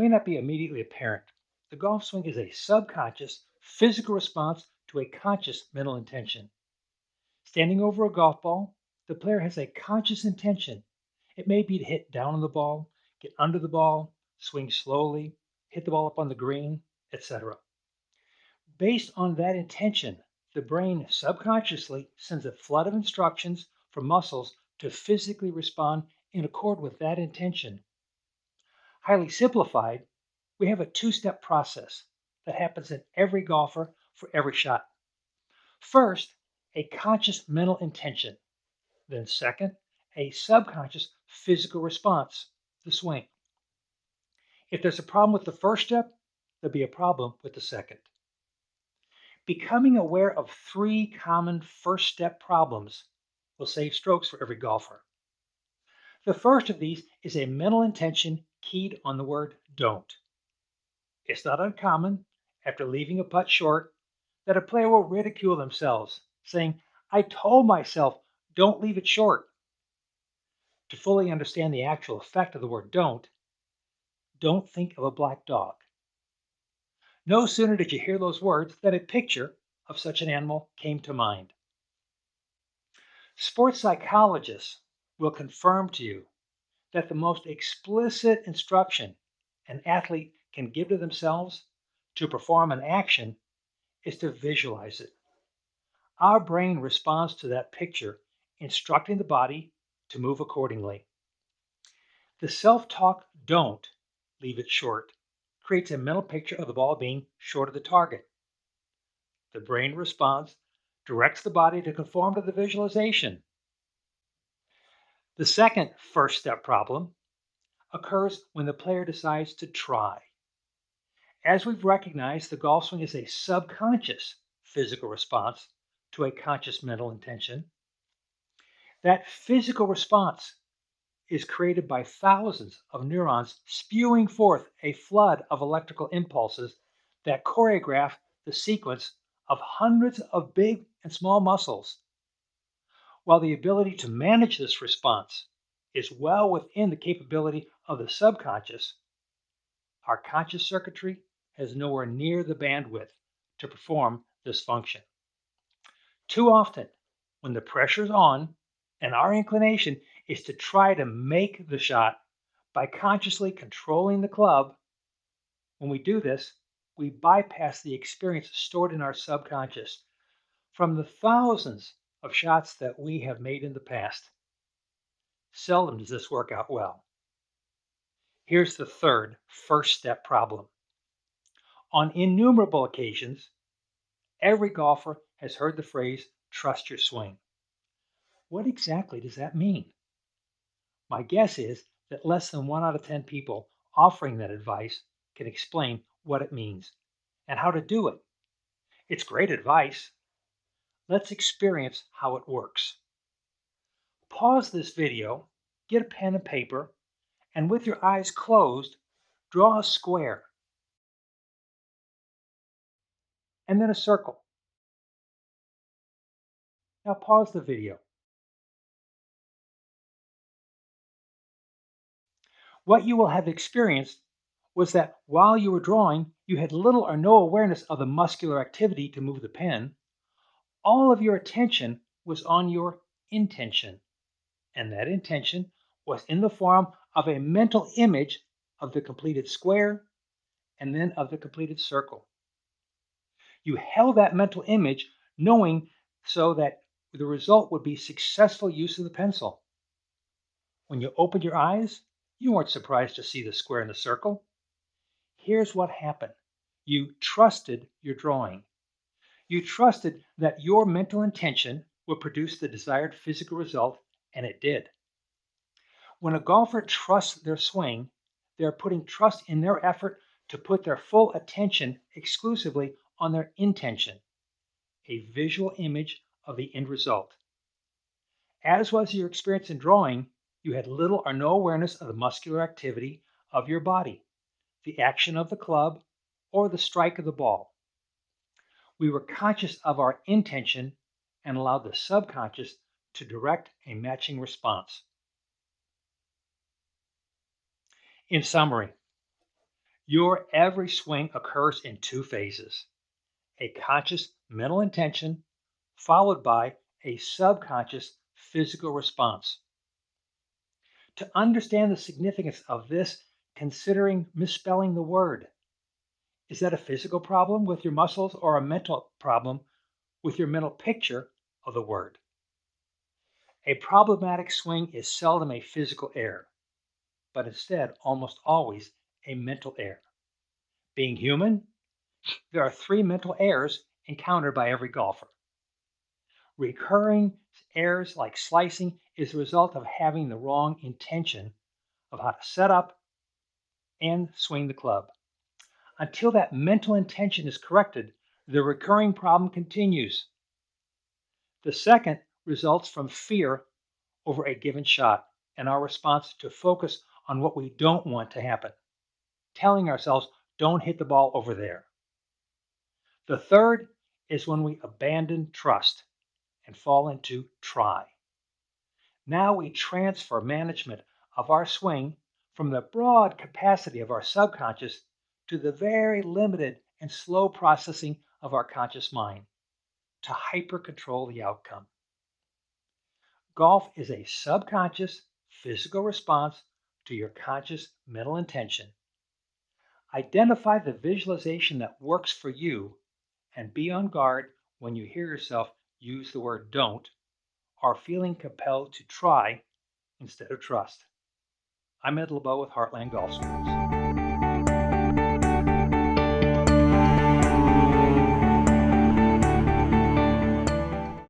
may not be immediately apparent, the golf swing is a subconscious physical response to a conscious mental intention. Standing over a golf ball, the player has a conscious intention. It may be to hit down on the ball, get under the ball, swing slowly, hit the ball up on the green, etc. Based on that intention, the brain subconsciously sends a flood of instructions for muscles to physically respond in accord with that intention. Highly simplified, we have a two-step process that happens in every golfer for every shot. First, a conscious mental intention. Then second, a subconscious physical response, the swing. If there's a problem with the first step, there'll be a problem with the second. Becoming aware of three common first step problems will save strokes for every golfer. The first of these is a mental intention keyed on the word don't. It's not uncommon, after leaving a putt short, that a player will ridicule themselves, saying, I told myself, don't leave it short. To fully understand the actual effect of the word don't think of a black dog. No sooner did you hear those words than a picture of such an animal came to mind. Sports psychologists will confirm to you that the most explicit instruction an athlete can give to themselves to perform an action is to visualize it. Our brain responds to that picture, instructing the body to move accordingly. The self-talk don't leave it short creates a mental picture of the ball being short of the target. The brain response directs the body to conform to the visualization. The second first step problem occurs when the player decides to try. As we've recognized, the golf swing is a subconscious physical response to a conscious mental intention. That physical response is created by thousands of neurons spewing forth a flood of electrical impulses that choreograph the sequence of hundreds of big and small muscles. While the ability to manage this response is well within the capability of the subconscious, our conscious circuitry has nowhere near the bandwidth to perform this function. Too often, when the pressure is on and our inclination is to try to make the shot by consciously controlling the club, when we do this, we bypass the experience stored in our subconscious from the thousands of shots that we have made in the past. Seldom does this work out well. Here's the third first step problem. On innumerable occasions, every golfer has heard the phrase, trust your swing. What exactly does that mean? My guess is that less than 1 out of 10 people offering that advice can explain what it means and how to do it. It's great advice. Let's experience how it works. Pause this video, get a pen and paper, and with your eyes closed, draw a square and then a circle. Now pause the video. What you will have experienced was that while you were drawing, you had little or no awareness of the muscular activity to move the pen. All of your attention was on your intention, and that intention was in the form of a mental image of the completed square and then of the completed circle. You held that mental image knowing so that the result would be successful use of the pencil. When you opened your eyes, you weren't surprised to see the square and the circle. Here's what happened. You trusted your drawing. You trusted that your mental intention would produce the desired physical result, and it did. When a golfer trusts their swing, they're putting trust in their effort to put their full attention exclusively on their intention, a visual image of the end result. As was your experience in drawing, you had little or no awareness of the muscular activity of your body, the action of the club, or the strike of the ball. We were conscious of our intention and allowed the subconscious to direct a matching response. In summary, Your every swing occurs in two phases: a conscious mental intention, followed by a subconscious physical response. To understand the significance of this, considering misspelling the word. Is that a physical problem with your muscles or a mental problem with your mental picture of the word? A problematic swing is seldom a physical error, but instead almost always a mental error. Being human, there are three mental errors encountered by every golfer. Recurring errors like slicing is the result of having the wrong intention of how to set up and swing the club. Until that mental intention is corrected, the recurring problem continues. The second results from fear over a given shot and our response to focus on what we don't want to happen, telling ourselves, don't hit the ball over there. The third is when we abandon trust and fall into try. Now we transfer management of our swing from the broad capacity of our subconscious to the very limited and slow processing of our conscious mind to hyper control the outcome. Golf is a subconscious physical response to your conscious mental intention. Identify the visualization that works for you and be on guard when you hear yourself use the word don't or feeling compelled to try instead of trust. I'm Ed LeBeau with Heartland Golf Schools.